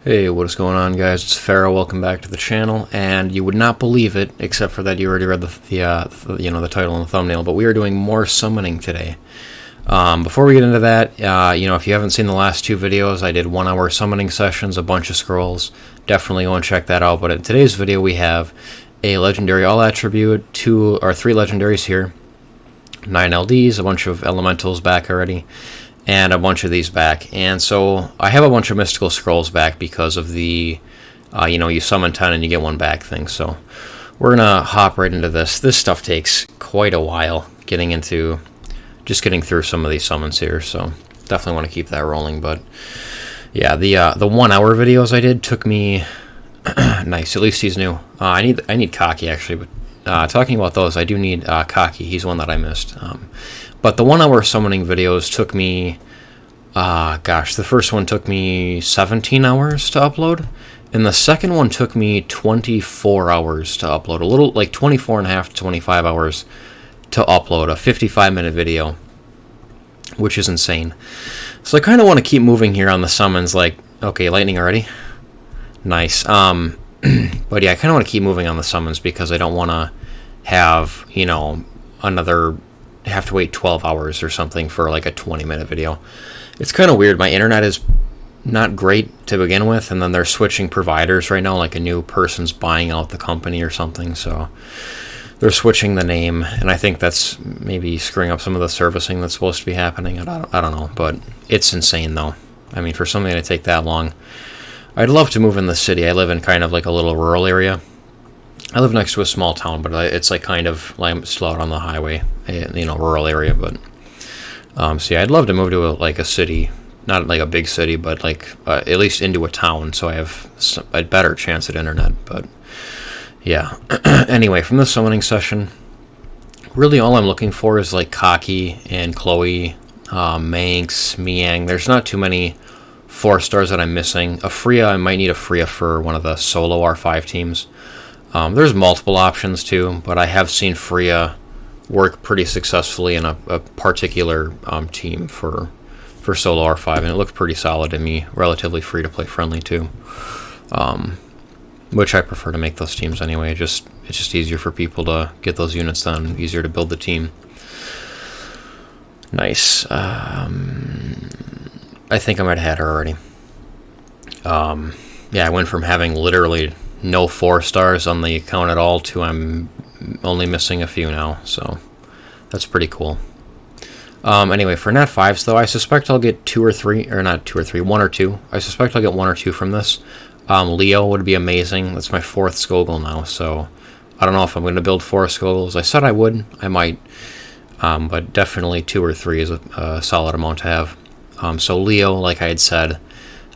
Hey, what is going on, guys? It's Pharaoh. Welcome back to the channel. And you would not believe it, except for that you already read the title and the thumbnail. But we are doing more summoning today. Before we get into that, if you haven't seen the last two videos, I did 1 hour summoning sessions, a bunch of scrolls. Definitely go and check that out. But in today's video, we have a legendary all attribute, 2 or 3 legendaries here, 9 LDs, a bunch of elementals back already, and a bunch of these back. And so I have a bunch of mystical scrolls back because of the you summon 10 and you get 1 back thing. So we're gonna hop right into this. This stuff takes quite a while getting through some of these summons here, so definitely want to keep that rolling. But yeah, the 1 hour videos I did took me nice. At least he's new. I need Kaki actually, but talking about those, I do need Kaki. He's one that I missed. But the 1 hour summoning videos took me, the first one took me 17 hours to upload, and the second one took me 24 hours to upload. A little, like 24 and a half to 25 hours to upload a 55-minute video, which is insane. So I kind of want to keep moving here on the summons, like, okay, lightning already? Nice. But yeah, I kind of want to keep moving on the summons because I don't want to have, have to wait 12 hours or something for like a 20-minute video. It's kind of weird. My internet is not great to begin with, and then they're switching providers right now, like a new person's buying out the company or something, so they're switching the name, and I think that's maybe screwing up some of the servicing that's supposed to be happening. I don't know, but it's insane though. I mean, for something to take that long. I'd love to move in the city. I live in kind of like a little rural area. I live next to a small town, but it's like kind of like I'm still out on the highway, rural area. But so yeah, I'd love to move to a city, not like a big city, but like at least into a town, so I have a better chance at internet. But yeah, anyway, from this summoning session, really all I'm looking for is like Kaki and Chloe, Manx, Miang. There's not too many 4 stars that I'm missing. A Freya, I might need a Freya for one of the solo R5 teams. There's multiple options too, but I have seen Freya work pretty successfully in a particular team for solo R5, and it looked pretty solid to me. Relatively free to play friendly too, which I prefer to make those teams anyway. It's just easier for people to get those units done, easier to build the team. Nice. I think I might have had her already. Yeah, I went from having literally no 4 stars on the account at all to I'm only missing a few now, so that's pretty cool. Anyway, for Nat 5s though, I suspect I'll get 1 or 2. I suspect I'll get 1 or 2 from this. Leo would be amazing. That's my 4th Skogul now, so I don't know if I'm going to build 4 Skoguls. I said I would. I might, but definitely 2 or 3 is a solid amount to have. So Leo, like I had said,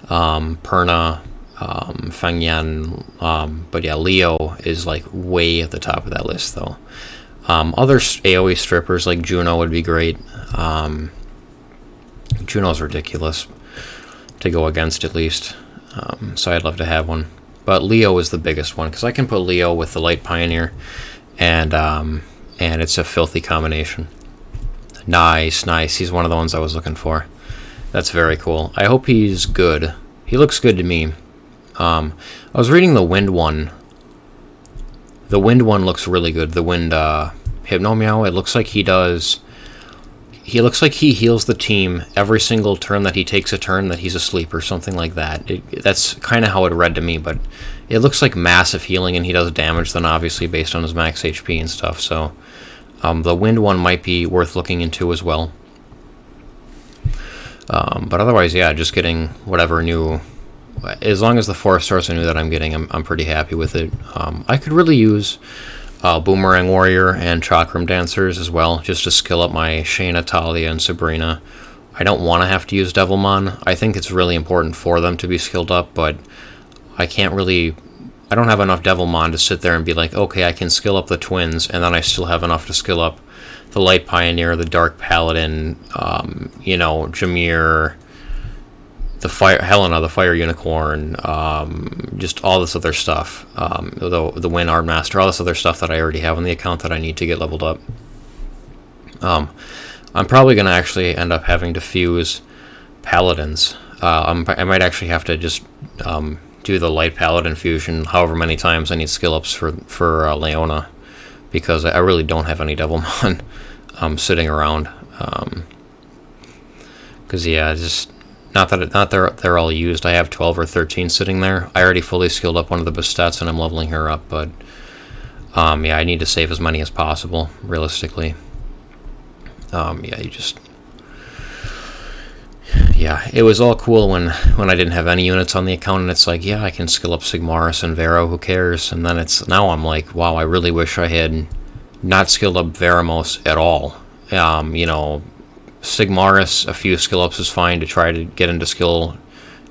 Perna, Feng Yan, but yeah, Leo is like way at the top of that list though. Other AoE strippers like Juno would be great. Juno's ridiculous to go against at least, so I'd love to have one. But Leo is the biggest one because I can put Leo with the Light Pioneer, and it's a filthy combination. Nice. He's one of the ones I was looking for. That's very cool. I hope he's good. He looks good to me. I was reading the Wind one. The Wind one looks really good. The Wind Hypnomeow, it looks like he looks like he heals the team every single turn that he takes a turn that he's asleep or something like that. That's kind of how it read to me, but it looks like massive healing, and he does damage then obviously based on his max HP and stuff. So the Wind one might be worth looking into as well. But otherwise, yeah, just getting whatever new. As long as the 4 stars are new that I'm getting, I'm pretty happy with it. I could really use Boomerang Warrior and Chakram Dancers as well, just to skill up my Shayna, Talia, and Sabrina. I don't want to have to use Devilmon. I think it's really important for them to be skilled up, but I don't have enough Devilmon to sit there and be like, okay, I can skill up the twins, and then I still have enough to skill up the Light Pioneer, the Dark Paladin, Jameer, Helena, the Fire Unicorn, just all this other stuff, the Wind Art Master, all this other stuff that I already have on the account that I need to get leveled up. I'm probably going to actually end up having to fuse Paladins. I might actually have to just do the light paladin fusion however many times I need skill ups for Leona, because I really don't have any Devilmon sitting around. Because yeah, just not that they're all used. I have 12 or 13 sitting there. I already fully skilled up one of the Bastats and I'm leveling her up, but yeah, I need to save as many as possible realistically. Yeah, yeah, it was all cool when I didn't have any units on the account, and it's like, yeah, I can skill up Sigmaris and Vero, who cares? And then now I'm like, wow, I really wish I had not skilled up Veramos at all. You know, Sigmaris, a few skill ups is fine to try to get into skill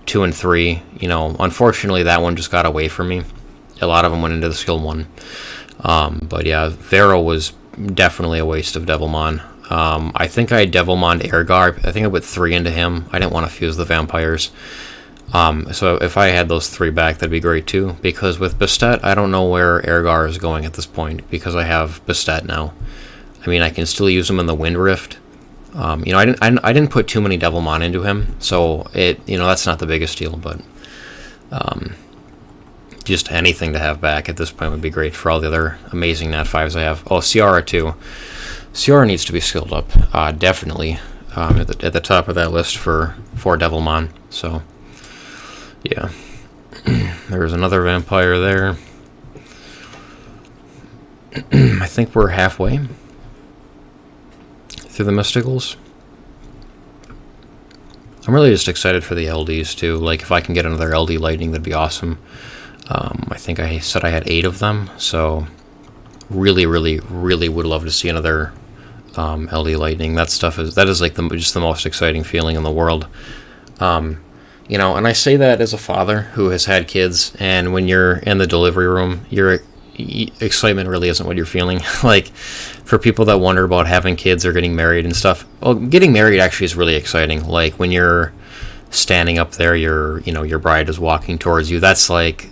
2 and 3. You know, unfortunately that one just got away from me. A lot of them went into the skill 1. But yeah, Vero was definitely a waste of Devilmon. I think I Devilmon Airgar. I think I put 3 into him. I didn't want to fuse the vampires. So if I had those 3 back, that'd be great too. Because with Bastet, I don't know where Airgar is going at this point, because I have Bastet now. I mean, I can still use him in the Wind Rift. You know, I didn't put too many Devilmon into him, so you know, that's not the biggest deal. But just anything to have back at this point would be great for all the other amazing Nat 5s I have. Oh, Ciara too. Ciara needs to be skilled up, definitely, at the top of that list for Devilmon. So, yeah. There's another vampire there. I think we're halfway through the Mysticals. I'm really just excited for the LDs too. Like, if I can get another LD Lightning, that'd be awesome. I think I said I had 8 of them, so really would love to see another LD Lightning. That is like just the most exciting feeling in the world. You know, and I say that as a father who has had kids, and when you're in the delivery room, your excitement really isn't what you're feeling. Like, for people that wonder about having kids or getting married and stuff, well, getting married actually is really exciting. Like, when you're standing up there, your bride is walking towards you. That's like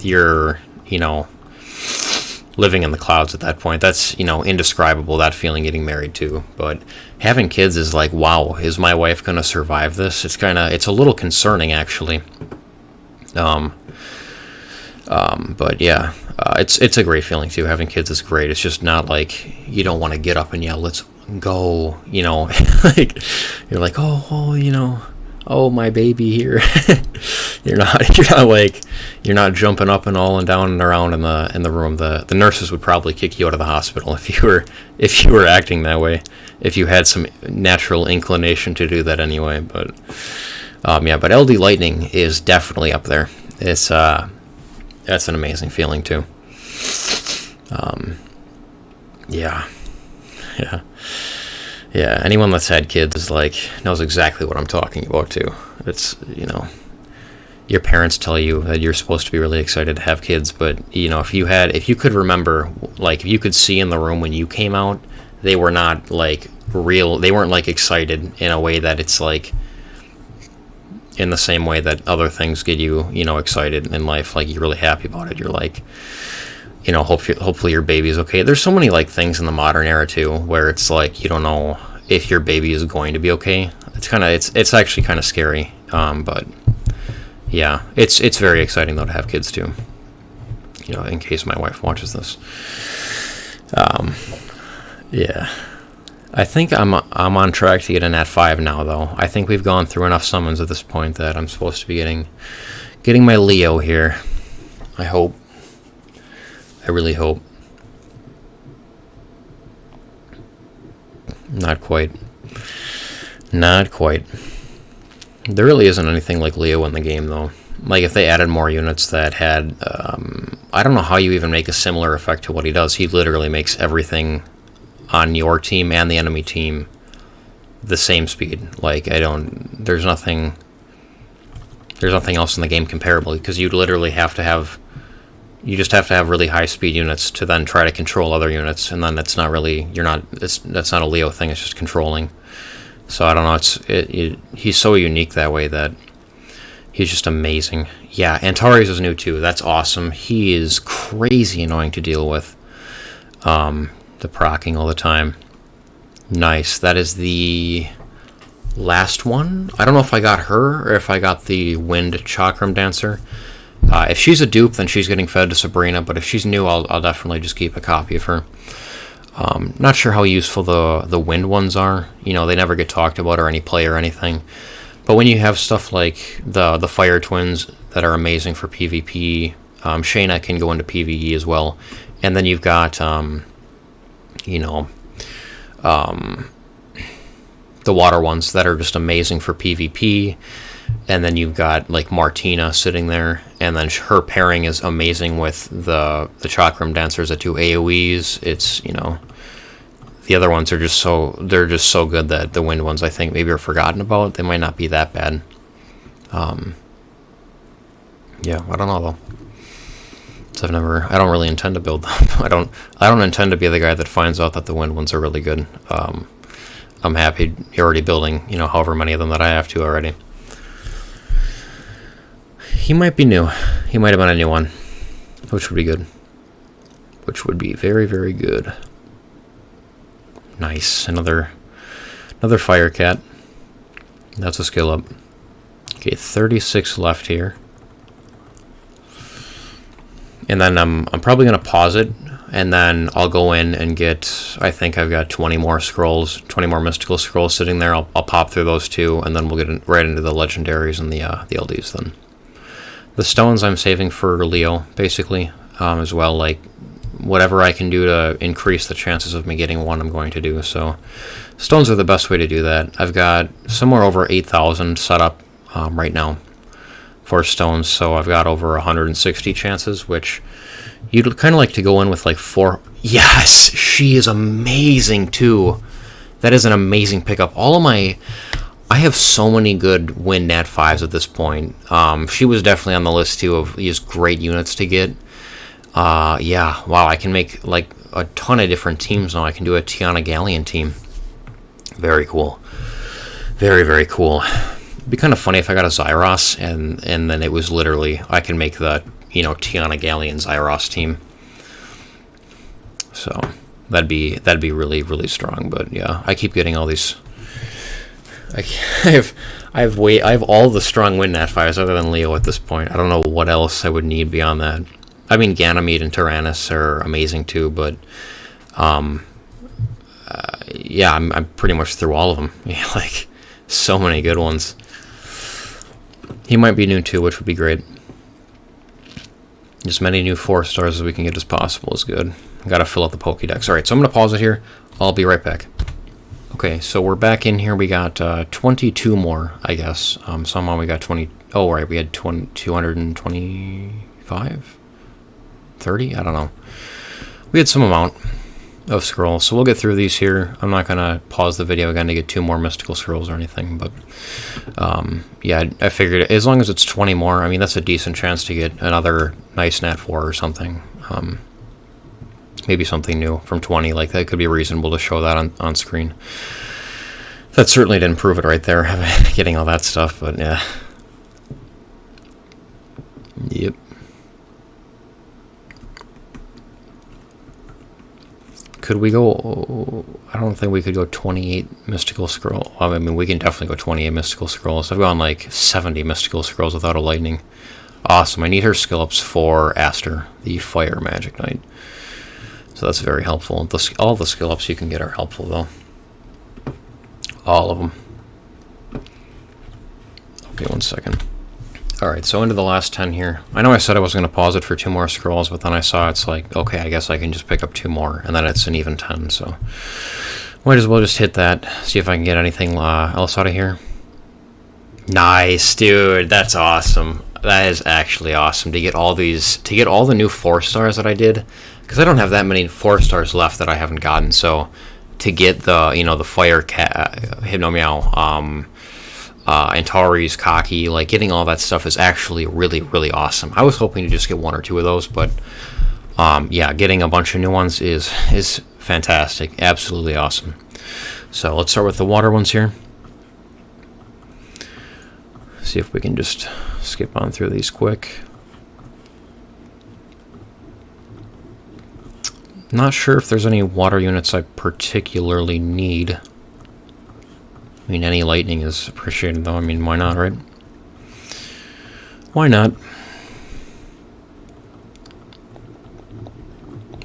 you're, you know, living in the clouds at that point. That's, you know, indescribable, that feeling, getting married too. But having kids is like, wow, is my wife going to survive this? It's a little concerning actually. But yeah, it's a great feeling too. Having kids is great. It's just not like you don't want to get up and yell, let's go, you know. Like, you're like, oh, you know, oh, my baby here. You're not jumping up and all and down and around in the room. The nurses would probably kick you out of the hospital if you were acting that way, if you had some natural inclination to do that anyway. But yeah, but LD Lightning is definitely up there. It's that's an amazing feeling too. Yeah. Anyone that's had kids is like, knows exactly what I'm talking about too. It's, you know, your parents tell you that you're supposed to be really excited to have kids, but, you know, if you could remember, like, if you could see in the room when you came out, they were not like real, they weren't like excited in a way that it's like in the same way that other things get you, you know, excited in life. Like, you're really happy about it. You're like, you know, hopefully your baby's okay. There's so many like things in the modern era too, where it's like you don't know if your baby is going to be okay. It's actually kind of scary. But yeah, it's very exciting though to have kids too. You know, in case my wife watches this. Yeah, I think I'm on track to get in at 5 now though. I think we've gone through enough summons at this point that I'm supposed to be getting my Leo here. I hope. I really hope. Not quite. There really isn't anything like Leo in the game, though. Like, if they added more units that had... I don't know how you even make a similar effect to what he does. He literally makes everything on your team and the enemy team the same speed. Like, there's nothing else in the game comparable, because you'd literally have to have... You just have to have really high speed units to then try to control other units, and then that's not a Leo thing. It's just controlling. So I don't know. He's so unique that way that he's just amazing. Yeah, Antares is new too. That's awesome. He is crazy annoying to deal with. The procking all the time. Nice. That is the last one, I don't know if I got her or if I got the Wind Chakram Dancer. If she's a dupe, then she's getting fed to Sabrina, but if she's new, I'll definitely just keep a copy of her. Not sure how useful the wind ones are. You know, they never get talked about or any play or anything. But when you have stuff like the Fire Twins that are amazing for PvP, Shayna can go into PvE as well. And then you've got, you know, the water ones that are just amazing for PvP. And then you've got like Martina sitting there, and then her pairing is amazing with the Chakram Dancers that do AoEs. It's, you know, the other ones are just so good that the wind ones I think maybe are forgotten about. They might not be that bad. Yeah, I don't know though. So I don't really intend to build them. I don't intend to be the guy that finds out that the wind ones are really good. I'm happy you're already building, you know, however many of them that I have to already. He might be new. He might have been a new one, which would be good. Which would be very, very good. Nice. Another fire cat. That's a skill up. Okay, 36 left here. And then I'm probably going to pause it, and then I'll go in and get, I think I've got 20 more scrolls, 20 more mystical scrolls sitting there. I'll pop through those two, and then we'll get right into the legendaries and the LDs then. The stones I'm saving for Leo, basically, as well. Like, whatever I can do to increase the chances of me getting one, I'm going to do. So, stones are the best way to do that. I've got somewhere over 8,000 set up right now for stones, so I've got over 160 chances, which you'd kind of like to go in with like 4. Yes, she is amazing too. That is an amazing pickup. I have so many good Wind Nat 5s at this point. She was definitely on the list too of these great units to get. Yeah, wow, I can make like a ton of different teams now. I can do a Tiana Galleon team. Very cool. Very, very cool. It'd be kind of funny if I got a Zyros and then it was literally, I can make the, you know, Tiana Galleon Zyros team. So that'd be really, really strong. But yeah, I keep getting all these. I have all the strong Wind Nat 5s other than Leo at this point. I don't know what else I would need beyond that. I mean, Ganymede and Tyrannus are amazing too, but yeah, I'm pretty much through all of them. Yeah, like so many good ones. He might be new too, which would be great. As many new 4-stars as we can get as possible is good. Gotta fill out the Pokédex. Alright, so I'm gonna pause it here. I'll be right back. Okay, so we're back in here. We got 22 more, I guess. Somehow we got 20. Oh, right, we had 225? 30? I don't know. We had some amount of scrolls, so we'll get through these here. I'm not going to pause the video again to get 2 more mystical scrolls or anything, but yeah, I figured as long as it's 20 more, I mean, that's a decent chance to get another nice Nat 4 or something. Maybe something new from 20, like that could be reasonable to show that on screen. That certainly didn't prove it right there, getting all that stuff, but yeah. Yep. Could we go, I don't think we could go 28 mystical scroll. I mean, we can definitely go 28 mystical scrolls. I've gone like 70 mystical scrolls without a lightning. Awesome. I need her skill ups for Aster, the Fire Magic Knight. So that's very helpful. All the skill ups you can get are helpful, though. All of them. Okay, 1 second. Alright, so into the last 10 here. I know I said I was going to pause it for 2 more scrolls, but then I saw it's like, okay, I guess I can just pick up 2 more, and then it's an even 10, so might as well just hit that, see if I can get anything else out of here. Nice, dude, that's awesome. That is actually awesome to get all these, to get all the new 4-stars that I did, because I don't have that many 4-stars left that I haven't gotten, so to get the, you know, the Fire Cat, Hypnomeow, Antares, Cocky, like getting all that stuff is actually really, really awesome. I was hoping to just get 1 or 2 of those, but yeah, getting a bunch of new ones is fantastic. Absolutely awesome. So let's start with the water ones here. See if we can just skip on through these quick. Not sure if there's any water units I particularly need. I mean, any lightning is appreciated, though. I mean, why not, right? Why not?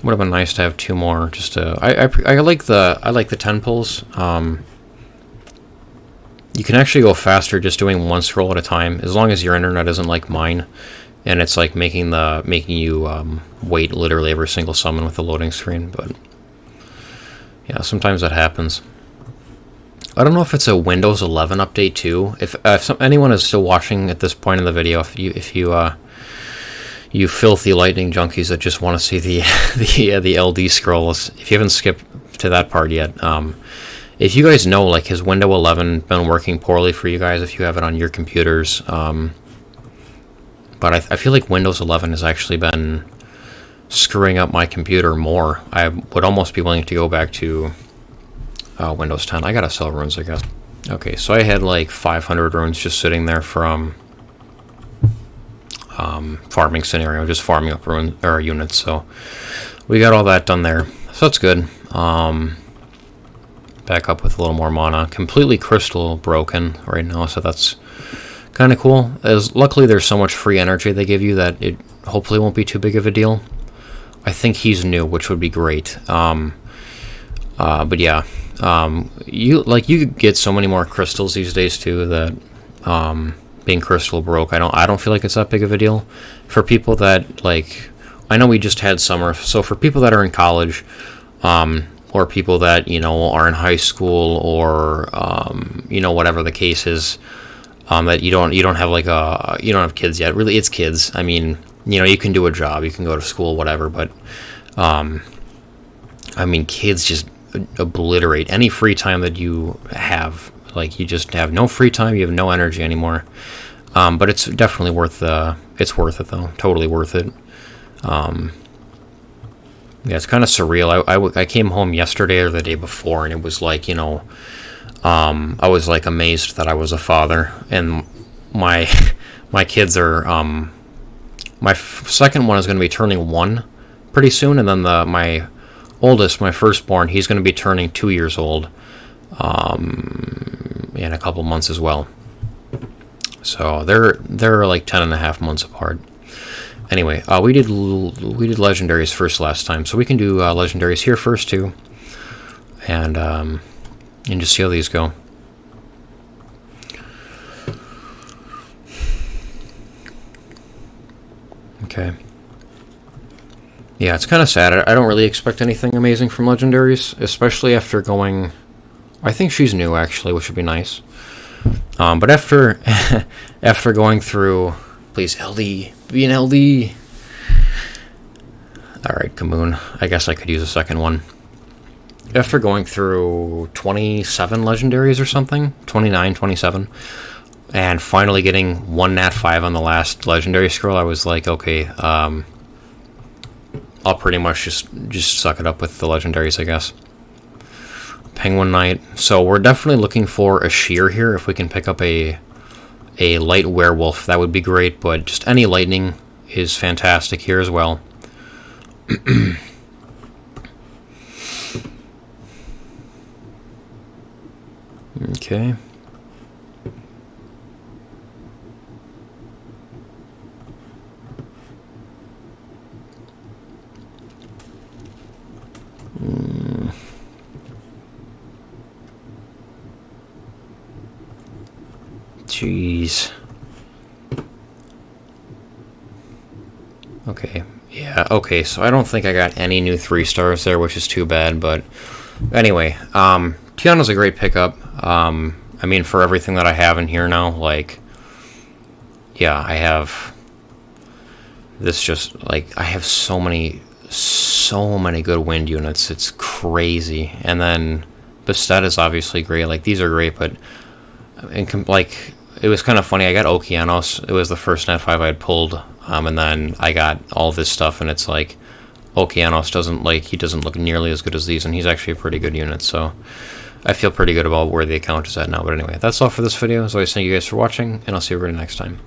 Would have been nice to have 2 more. Just to, I like the 10 pulls. You can actually go faster just doing 1 scroll at a time, as long as your internet isn't like mine, and it's like making you wait literally every single summon with the loading screen. But yeah, sometimes that happens. I don't know if it's a Windows 11 update too. If anyone is still watching at this point in the video, if you filthy lightning junkies that just want to see the LD scrolls, if you haven't skipped to that part yet, if you guys know, like, has Windows 11 been working poorly for you guys if you have it on your computers? But I feel like Windows 11 has actually been screwing up my computer more. I would almost be willing to go back to Windows 10. I gotta sell runes, I guess. Okay, so I had like 500 runes just sitting there from farming scenario, just farming up rune or units. So we got all that done there. So that's good. Back up with a little more mana. Completely crystal broken right now, so that's kind of cool. Luckily, there's so much free energy they give you that it hopefully won't be too big of a deal. I think he's new, which would be great. But yeah. You get so many more crystals these days too that being crystal broke, I don't feel like it's that big of a deal. For people that, like, I know we just had summer, so for people that are in college, or people that, you know, are in high school, or you know, whatever the case is, that you don't have like you don't have kids yet. Really, it's kids. I mean, you know, you can do a job, you can go to school, whatever, but I mean, kids just obliterate any free time that you have. Like, you just have no free time, you have no energy anymore. But it's definitely worth it's worth it though, totally worth it. Yeah, it's kind of surreal. I came home yesterday or the day before, and it was like, you know, I was like amazed that I was a father, and my kids are my second one is going to be turning 1 pretty soon, and then my oldest, my firstborn, he's going to be turning 2 years old in a couple months as well. So they're like 10.5 months apart. Anyway, we did legendaries first last time, so we can do legendaries here first too, and just see how these go. Okay. Yeah, it's kind of sad. I don't really expect anything amazing from legendaries, especially after going... I think she's new, actually, which would be nice. But after after going through... Please, LD. Be an LD. Alright, Kamoon. I guess I could use a second one. After going through 27 legendaries or something, 29, 27, and finally getting 1 Nat 5 on the last legendary scroll, I was like, okay, I'll pretty much just suck it up with the legendaries, I guess. Penguin Knight. So we're definitely looking for a shear here. If we can pick up a light werewolf, that would be great, but just any lightning is fantastic here as well. Okay. Jeez. Okay. Yeah, okay, so I don't think I got any new 3 stars there, which is too bad, but anyway, Tiana's a great pickup. I mean, for everything that I have in here now, like, yeah, I have this just, like, I have so many good wind units, it's crazy. And then Bastet is obviously great, like, these are great, but, like, it was kind of funny, I got Okeanos, it was the first Nat 5 I had pulled, and then I got all this stuff, and it's like, Okeanos he doesn't look nearly as good as these, and he's actually a pretty good unit, so I feel pretty good about where the account is at now. But anyway, that's all for this video. As always, thank you guys for watching, and I'll see you everybody next time.